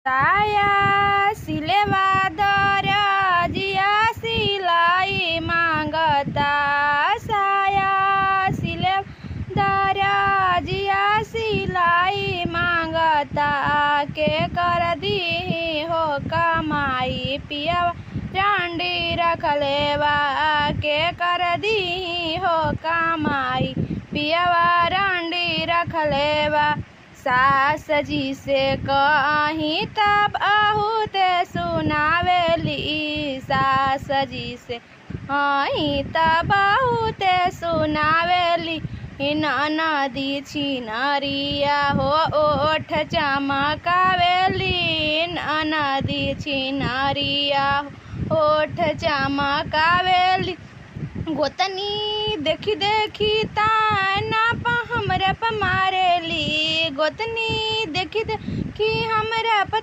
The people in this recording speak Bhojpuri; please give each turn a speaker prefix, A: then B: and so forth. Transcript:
A: साया सिलेवा दरजिया सिलाई मांगता। साया सिलेवा दरजिया सिलाई मांगता। के कर दी हो कमाई पिया रांडी रखलेवा। के कर दी हो कमाई पियावा रांडी रखलेवा। सास जी से कहीं तब बहुत सुनावेली। सास जी से कहीं तब बहुत सुनावेली। ननदी छिनरिया हो ओठ चमकावेली। ननदी छिनरिया हो ओठ चमकावेली। गोतनी देखी देखी ताना हमरा पे मारेली। गोतनी देखी देखी हमरा पे